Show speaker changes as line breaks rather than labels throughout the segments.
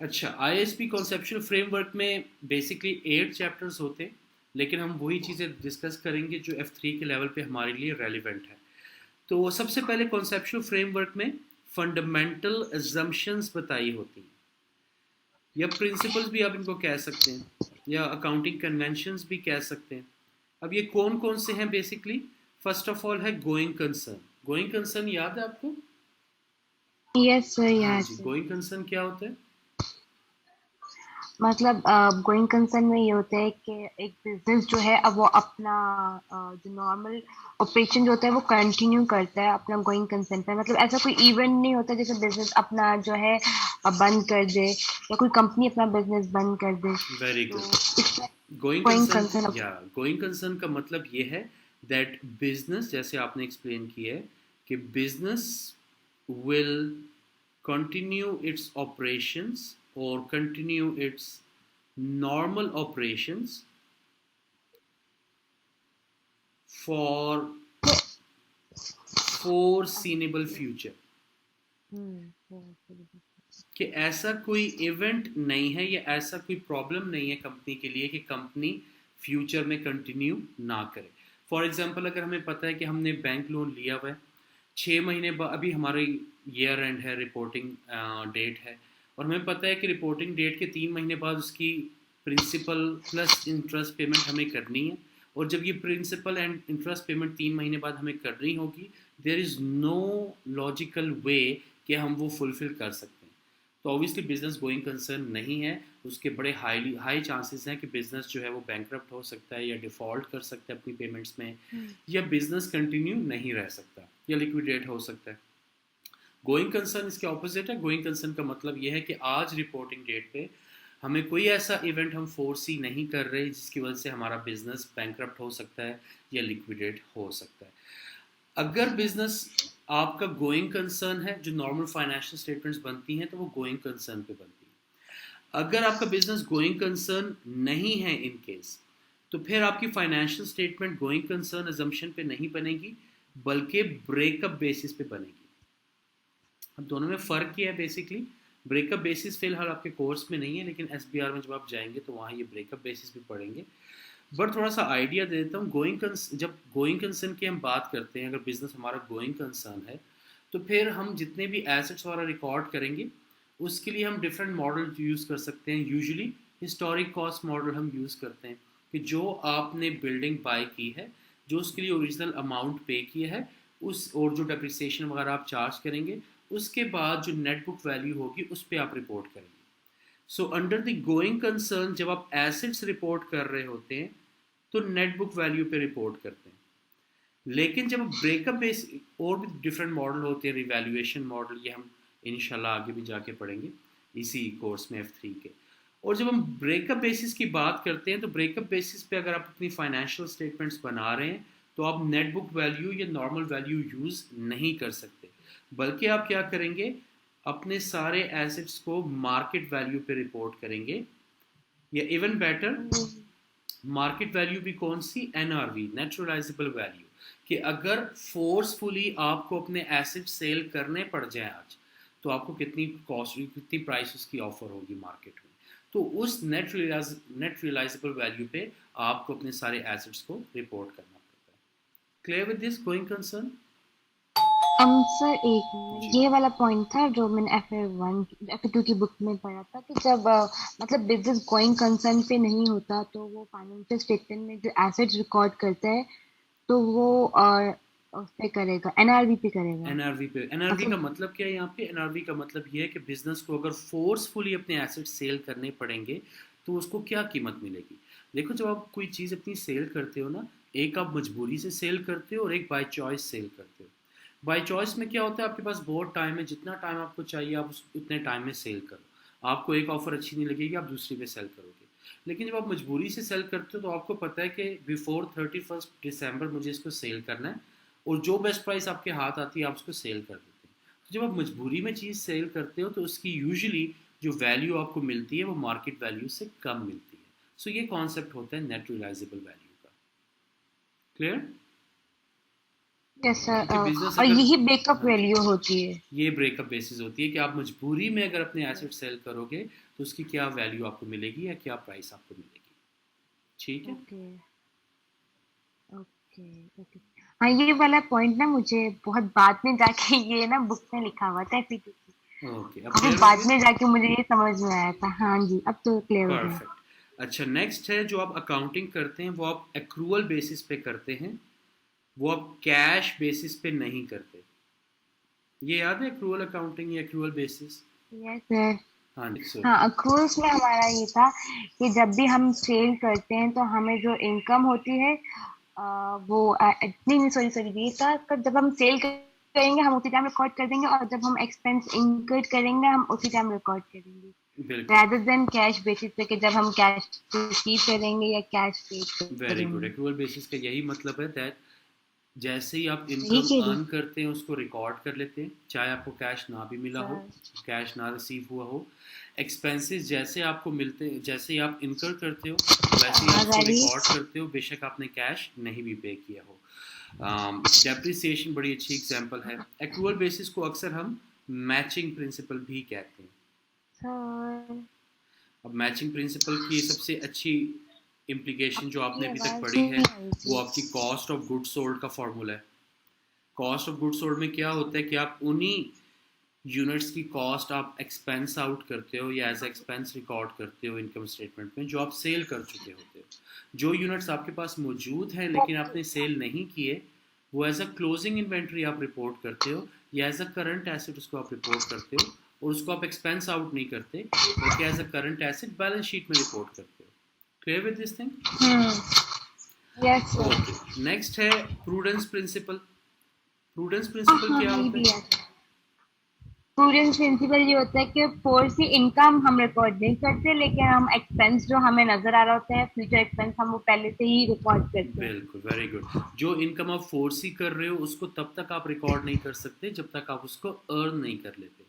अच्छा, ISP conceptual framework में basically 8 chapters होते हैं, लेकिन हम वही चीज़ें डिस्कस करेंगे जो F3 के लेवल पे हमारे लिए रेलिवेंट है। तो सबसे पहले कॉन्सेप्चुअल फ्रेमवर्क में फंडामेंटल अजम्पशंस बताई होती हैं, या प्रिंसिपल्स भी आप इनको कह सकते हैं, या अकाउंटिंग कन्वेंशंस भी कह सकते हैं। अब ये कौन कौन से हैं बेसिकली? फर्स्ट ऑफ ऑल है गोइंग कंसर्न। गोइंग कंसर्न याद है आपको?
यस सर,
हाँ
यस
जी,
सर।
गोइंग कंसर्न क्या होता है?
मतलब गोइंग कंसर्न में ये होता है कि एक बिजनेस जो है अब वो अपना जो नॉर्मल ऑपरेशन जो होता है वो कंटिन्यू करता है अपना गोइंग कंसर्न पे। मतलब ऐसा कोई इवेंट नहीं होता जैसे बिजनेस अपना जो है बंद कर दे, या कोई कंपनी अपना बिजनेस बंद कर दे।
वेरी
तो
गुड।
इसमें
गोइंग
गोइंग
कंसर्न,
कंसर्न
या गोइंग कंसर्न का मतलब ये है दैट बिजनेस, जैसे आपने एक्सप्लेन किया है कि business will continue its operations or continue its normal operations for foreseeable future। कि ऐसा कोई इवेंट नहीं है या ऐसा कोई प्रॉब्लम नहीं है कंपनी के लिए कि कंपनी फ्यूचर में कंटिन्यू ना करे। फॉर एग्जांपल, अगर हमें पता है कि हमने बैंक लोन लिया हुआ है, 6 महीने बाद अभी हमारी ईयर एंड है, रिपोर्टिंग डेट है, और हमें पता है कि रिपोर्टिंग डेट के 3 महीने बाद उसकी प्रिंसिपल प्लस इंटरेस्ट पेमेंट हमें करनी है, और जब ये प्रिंसिपल एंड इंटरेस्ट पेमेंट 3 महीने बाद हमें करनी होगी, there is no logical way कि हम वो फुलफिल कर सकते हैं। तो ऑब्वियसली बिजनेस गोइंग कंसर्न नहीं है। उसके बड़े हाई चांसेस हैं कि बिजनेस जो है वो बैंकरप्ट हो सकता है, या डिफ़ॉल्ट कर सकता है अपनी पेमेंट्स में, या बिजनेस कंटिन्यू नहीं रह सकता, या लिक्विडेट हो सकता है। गोइंग कंसर्न इसके ऑपोजिट है। गोइंग कंसर्न का मतलब ये है कि आज रिपोर्टिंग डेट पे हमें कोई ऐसा इवेंट हम फोर्सी नहीं कर रहे जिसकी वजह से हमारा बिजनेस बैंकरप्ट हो सकता है या लिक्विडेट हो सकता है। अगर बिजनेस आपका गोइंग कंसर्न है, जो नॉर्मल फाइनेंशियल स्टेटमेंट्स बनती हैं तो वो गोइंग कंसर्न पे बनती है। अगर आपका बिजनेस गोइंग कंसर्न नहीं है इन केस, तो फिर आपकी financial statement going concern assumption पे नहीं बनेगी, बल्कि ब्रेकअप बेसिस पे बनेगी। अब दोनों में फ़र्क क्या है बेसिकली? ब्रेकअप बेसिस फिलहाल आपके कोर्स में नहीं है, लेकिन एसबीआर में जब आप जाएंगे तो वहाँ ये ब्रेकअप बेसिस भी पढ़ेंगे। बट थोड़ा सा आइडिया दे देता हूँ। जब गोइंग कंसर्न की हम बात करते हैं, अगर बिजनेस हमारा गोइंग कंसर्न है, तो फिर हम जितने भी एसेट्स वाला रिकॉर्ड करेंगे उसके लिए हम डिफरेंट मॉडल यूज़ कर सकते हैं। यूजुअली हिस्टोरिक कॉस्ट मॉडल हम यूज़ करते हैं कि जो आपने बिल्डिंग बाय की है, जो उसके लिए ओरिजिनल अमाउंट पे किया है, उस और जो डेप्रिसिएशन वगैरह आप चार्ज करेंगे, उसके बाद जो नेट बुक वैल्यू होगी उस पर आप रिपोर्ट करेंगे। So under the going concern जब आप एसेट्स रिपोर्ट कर रहे होते हैं तो नेट बुक वैल्यू पे रिपोर्ट करते हैं। लेकिन जब ब्रेकअप बेस, और भी डिफरेंट मॉडल होते हैं, रिवैल्यूएशन मॉडल, ये हम इंशाल्लाह आगे भी जाके पढ़ेंगे इसी कोर्स में F3 के। और जब हम ब्रेकअप बेसिस की बात करते हैं तो ब्रेकअप बेसिस पे अगर आप अपनी फाइनेंशियल स्टेटमेंट्स बना रहे हैं तो आप नेट बुक वैल्यू या नॉर्मल वैल्यू यूज़ नहीं कर सकते, बल्कि आप क्या करेंगे, अपने सारे एसेट्स को मार्केट वैल्यू पे रिपोर्ट करेंगे, या इवन बेटर मार्केट वैल्यू भी कौन सी? NRV, नेचुरलाइजेबल value. कि अगर फोर्सफुली आपको अपने एसेट सेल करने पड़ जाए आज, तो आपको कितनी कॉस्ट, कितनी प्राइस उसकी ऑफर होगी मार्केट में। तो उस नेट रियलाइजेबल वैल्यू पे आपको अपने सारे एसेट्स को रिपोर्ट करना पड़ता है। Clear with this going concern?
Sir एक मिनट,
जी।
ये वाला पॉइंट था जो मैंने F2 की बुक में पढ़ा था कि जब मतलब बिजनेस गोइंग कंसर्न पे नहीं होता तो वो फाइनेंशियल स्टेटमेंट में जो एसेट्स रिकॉर्ड करता है तो वो उस पे करेगा, एनआरवी पे करेगा।
एनआरवी पे, एनआरवी का
मतलब
मतलब क्या है यहाँ पे? एनआरवी का मतलब ये है कि बिजनेस को अगर फोर्सफुली अपने एसेट सेल करने पड़ेंगे तो उसको क्या कीमत मिलेगी। देखो, जब आप कोई चीज़ अपनी सेल करते हो ना, एक आप मजबूरी से सेल करते हो और एक बाय चॉइस सेल करते हो। बाय चॉइस में क्या होता है, आपके पास बहुत टाइम है, जितना टाइम आपको चाहिए आप उतने टाइम में सेल करो। आपको एक ऑफर अच्छी नहीं लगेगी, आप दूसरी पे सेल करोगे। लेकिन जब आप मजबूरी से सेल करते हो तो आपको पता है कि बिफोर 31 दिसंबर मुझे इसको सेल करना है, और जो बेस्ट प्राइस आपके हाथ आती है आप उसको सेल कर देते हैं। तो जब आप मजबूरी में चीज़ सेल करते हो तो उसकी यूजुअली जो वैल्यू आपको मिलती है वो मार्केट वैल्यू से कम मिलती है। सो ये कॉन्सेप्ट होता है नेट रियलाइजेबल वैल्यू का। क्लियर?
यस सर,
क्योंकि बिजनेस
और
अगर,
यही बैकअप
हाँ जी,
वैल्यू होती है।
ये ब्रेकअप बेसिस होती है कि आप मजबूरी में अगर अपने एसेट सेल करोगे तो उसकी क्या वैल्यू आपको मिलेगी या क्या प्राइस आपको मिलेगी। ठीक है।
Okay okay okay. हाँ, ये वाला पॉइंट ना मुझे बहुत बाद में जाके ये ना बुक में लिखा हुआ था एफपीटीसी।
ओके, अब
काफी
क्लियर हो
बाद
गया।
में जाके मुझे ये समझ में आया था। हाँ जी, अब तो क्लियर हो गया।
परफेक्ट। अच्छा, नेक्स्ट है जो आप अकाउंटिंग करते हैं वो आप एक्रूअल बेसिस पे करते हैं, वो आप कैश बेसिस पे नहीं करते। ये याद है एक्रूअल अकाउंटिंग या एक्रूअल बेसिस?
Yes sir.
हाँ जी, सो
हाँ, अक्रूल्स में हमारा ये था कि जब भी हम सेल करते हैं तो हमें जो इनकम होती है वो नहीं नहीं, सॉरी सॉरी, ये था कि जब हम सेल करेंगे हम उसी टाइम रिकॉर्ड कर देंगे, और जब हम एक्सपेंस इनकर करेंगे हम उसी टाइम रिकॉर्ड करेंगे,
बिल्कुल।
rather देन कैश बेसिस पे कि जब हम कैश रिसीव करेंगे या कैश पे
वेरी गुड।
करेंगे।
एक्रूअल बेसिस का यही मतलब है दैट जैसे ही आप
सही
इनकम
कह रही
अर्न करते हैं उसको रिकॉर्ड कर लेते हैं, चाहे आपको कैश ना भी मिला हो,
सर।
कैश ना रिसीव हुआ हो। एक्सपेंसेस जैसे आपको मिलते हैं, जैसे ही आप इनकर करते हो वैसे ही आप
आवाज आ
उसको
रही है?
रिकॉर्ड करते हो, बेशक आपने कैश नहीं भी पे किया हो। डेप्रिसिएशन बड़ी अच्छी एग्जांपल है। एक्रूअल बेसिस को अक्सर हम मैचिंग प्रिंसिपल भी कहते हैं।
सर,
अब मैचिंग प्रिंसिपल की सबसे अच्छी इम्प्लीकेशन जो आपने
आपकी
अभी तक
आवाज
पढ़ी है
नहीं आ रही
वो
थी।
आपकी कॉस्ट ऑफ गुड्स सोल्ड का फॉर्मूला है। कॉस्ट ऑफ गुड्स सोल्ड में क्या होता है कि आप उन्हीं यूनिट्स की कॉस्ट आप एक्सपेंस आउट करते हो या एज एक्सपेंस रिकॉर्ड करते हो इनकम स्टेटमेंट में जो आप सेल कर चुके होते हो। जो यूनिट्स आपके पास मौजूद हैं लेकिन आपने सेल नहीं किए, वो एज अ क्लोजिंग इन्वेंट्री आप रिपोर्ट करते हो या एज अ करंट एसेट उसको आप रिपोर्ट करते हो, और उसको आप एक्सपेंस आउट नहीं करते बल्कि as a current asset balance sheet में रिपोर्ट करते हो। Clear with this thing?
Yes sir.
Okay. Next है प्रूडेंस प्रिंसिपल। प्रूडेंस
हाँ
प्रिंसिपल
हाँ,
क्या
ये
होता
भी
है?
है। प्रूडेंस प्रिंसिपल ये होता है कि फोर्सी इनकम हम रिकॉर्ड नहीं करते, लेकिन हम एक्सपेंस जो हमें नजर आ रहा होता है, फ्यूचर एक्सपेंस, हम वो पहले से ही रिकॉर्ड करते हैं।
बिल्कुल, वेरी गुड। जो इनकम आप फोर्सी कर रहे हो उसको तब तक आप रिकॉर्ड नहीं कर सकते जब तक आप उसको अर्न नहीं कर लेते।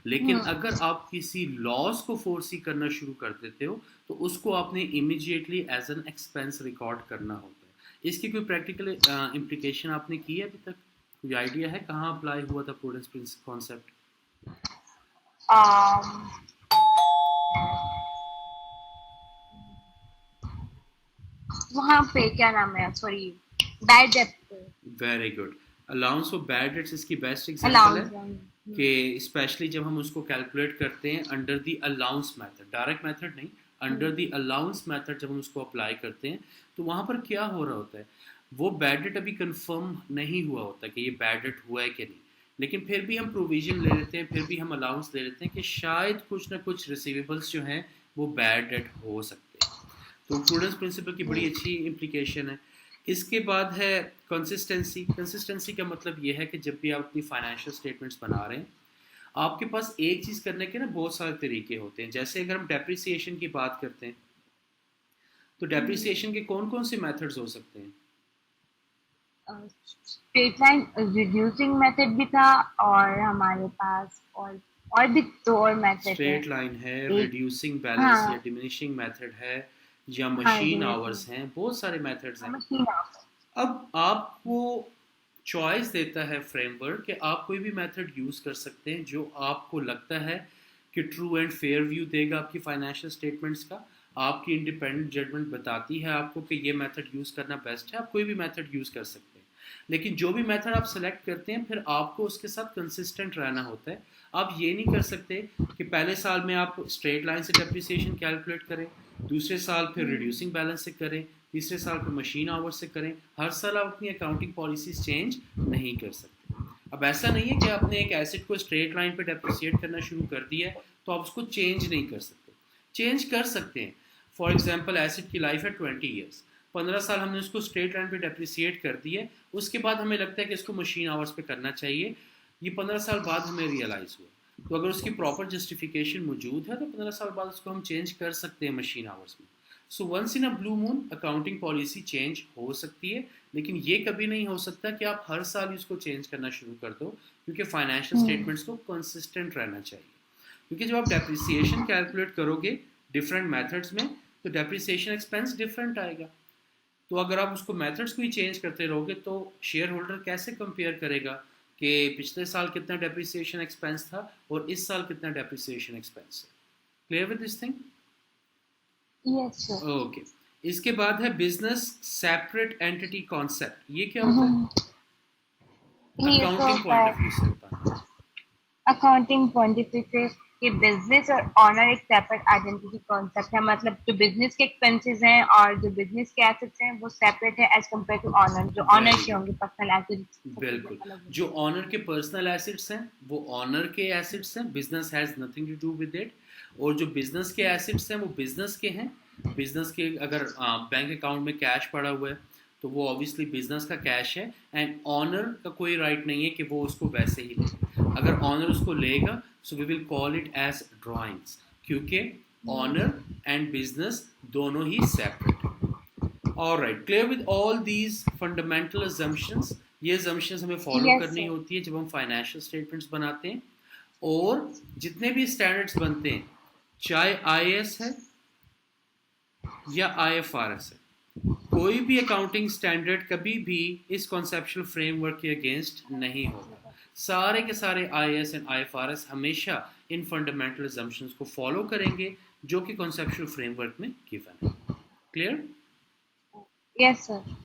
लेकिन
हम्म।
अगर आप किसी लॉस को फोर्सी करना शुरू कर देते हो तो उसको आपने immediately as an expense record करना होता है। इसकी कोई प्रैक्टिकल इम्प्लीकेशन आपने की है अभी तक? कोई आइडिया है कहाँ अप्लाई हुआ था प्रूडेंस प्रिंसिपल कॉन्सेप्ट?
um, वहाँ पे क्या नाम है, सॉरी, बैड डेट पे।
Very good. Allowance for bad debts इसकी बेस्ट एग्जांपल है
अलाउंस।
कि स्पेशली जब हम उसको कैलकुलेट करते हैं under the allowance method, direct method नहीं, अंडर द अलाउंस मेथड जब हम उसको अप्लाई करते हैं तो वहाँ पर क्या हो रहा होता है, वो बैड डेट अभी कंफर्म नहीं हुआ होता कि ये बैड डेट हुआ है कि नहीं, लेकिन फिर भी हम प्रोविजन ले लेते हैं, फिर भी हम अलाउंस ले लेते हैं कि शायद कुछ ना कुछ रिसीवेबल्स जो हैं वो बैड डेट हो सकते हैं। तो प्रूडेंस प्रिंसिपल की बड़ी अच्छी इम्प्लीकेशन है। इसके बाद है कंसिस्टेंसी। कंसिस्टेंसी का मतलब ये है कि जब भी आप अपनी फाइनेंशियल स्टेटमेंट्स बना रहे हैं आपके पास एक चीज़ करने के ना बहुत सारे तरीके होते हैं। जैसे अगर हम डेप्रिसिएशन की बात करते हैं तो डेप्रिसिएशन के कौन कौन से मेथड्स हो सकते हैं?
स्ट्रेट लाइन रिड्यूसिंग मेथड भी था, और हमारे पास और भी दो और मेथड है।
स्ट्रेट लाइन है,
एक,
रिड्यूसिंग बैलेंस या
हाँ
डिमिनिशिंग मेथड है, या
हाँ,
मशीन
डिमिनिशिंग
आवर्स हैं, बहुत सारे मेथड्स हैं।
मशीन।
अब आपको चॉइस देता है फ्रेमवर्क कि आप कोई भी मेथड यूज़ कर सकते हैं जो आपको लगता है कि ट्रू एंड फेयर व्यू देगा आपकी फाइनेंशियल स्टेटमेंट्स का। आपकी इंडिपेंडेंट जजमेंट बताती है आपको कि ये मेथड यूज़ करना बेस्ट है, आप कोई भी मेथड यूज़ कर सकते हैं। लेकिन जो भी मेथड आप सेलेक्ट करते हैं फिर आपको उसके साथ कंसिस्टेंट रहना होता है। आप ये नहीं कर सकते कि पहले साल में आप स्ट्रेट लाइन से डेप्रिसिएशन कैलकुलेट करें, दूसरे साल फिर रिड्यूसिंग बैलेंस से करें, तीसरे साल फिर मशीन आवर से करें। हर साल आप अपनी अकाउंटिंग पॉलिसीज चेंज नहीं कर सकते। अब ऐसा नहीं है कि आपने एक एसेट को स्ट्रेट लाइन पे डेप्रिसिएट करना शुरू कर दिया है तो आप उसको चेंज नहीं कर सकते। चेंज कर सकते हैं। फॉर एग्जांपल एसेट की लाइफ है 20 ईयर्स, 15 साल हमने उसको स्ट्रेट लाइन पे डेप्रिसिएट कर दिया, उसके बाद हमें लगता है कि इसको मशीन आवर्स पे करना चाहिए, ये 15 साल बाद हमें रियलाइज़ हुआ। तो अगर उसकी प्रॉपर जस्टिफिकेशन मौजूद है तो 15 साल बाद उसको हम चेंज कर सकते हैं मशीन आवर्स में। So once in a blue moon accounting policy change हो सकती है, लेकिन ये कभी नहीं हो सकता कि आप हर साल इसको चेंज करना शुरू कर दो, क्योंकि फाइनेंशियल स्टेटमेंट्स को कंसिस्टेंट रहना चाहिए। क्योंकि जब आप डेप्रिसिएशन कैलकुलेट करोगे डिफरेंट मेथड्स में तो डेप्रिसिएशन एक्सपेंस डिफरेंट आएगा। तो अगर आप उसको मेथड्स को ही चेंज करते रहोगे तो शेयर होल्डर कैसे कंपेयर करेगा कि पिछले साल कितना डेप्रिसिएशन एक्सपेंस था और इस साल कितना डेप्रिसिएशन एक्सपेंस है? Clear with this thing?
Yes sir.
Okay, इसके बाद है बिजनेस सेपरेट एंटिटी कॉन्सेप्ट। ये क्या होता है?
ये तो
अकाउंटिंग
होता
पॉइंट
है
ऑफ व्यू से बताना।
अकाउंटिंग पॉइंट ऑफ व्यू से कि बिजनेस और ऑनर एक सेपरेट आइडेंटिटी कॉन्सेप्ट है, मतलब जो बिजनेस के एक्सपेंसेस हैं और जो बिजनेस के एसेट्स हैं वो सेपरेट है एज कम्पेयर टू ऑनर। जो ऑनर
वेरी
के
गुड,
होंगे पर्सनल एसेट्स, सब चीजें
बिल्कुल।
अलग होंगी।
जो ऑनर के पर्सनल एसेट्स हैं वो ऑनर के एसेट्स हैं, business has nothing to do with it. और जो बिजनेस के एसेट्स हैं वो बिजनेस के हैं। बिजनेस के अगर बैंक अकाउंट में कैश पड़ा हुआ है तो वो ऑब्वियसली बिजनेस का कैश है, एंड ऑनर का कोई राइट नहीं है कि वो उसको वैसे ही ले। अगर ऑनर उसको लेगा so we will call it as drawings, क्योंकि ऑनर एंड बिजनेस दोनों ही सेपरेट है। Alright, clear with all these fundamental assumptions? ये assumptions हमें फॉलो
यस
करनी
सर।
होती है जब हम फाइनेंशियल स्टेटमेंट्स बनाते हैं। और जितने भी स्टैंडर्ड्स बनते हैं, चाहे आईएएस है या आईएफआरएस है, कोई भी अकाउंटिंग स्टैंडर्ड कभी भी इस कॉन्सेप्चुअल फ्रेमवर्क के अगेंस्ट नहीं होगा। सारे के सारे आईएएस एंड आईएफआरएस हमेशा इन फंडामेंटल assumptions को फॉलो करेंगे जो कि कॉन्सेप्चुअल फ्रेमवर्क में गिवन है। क्लियर?
Yes sir.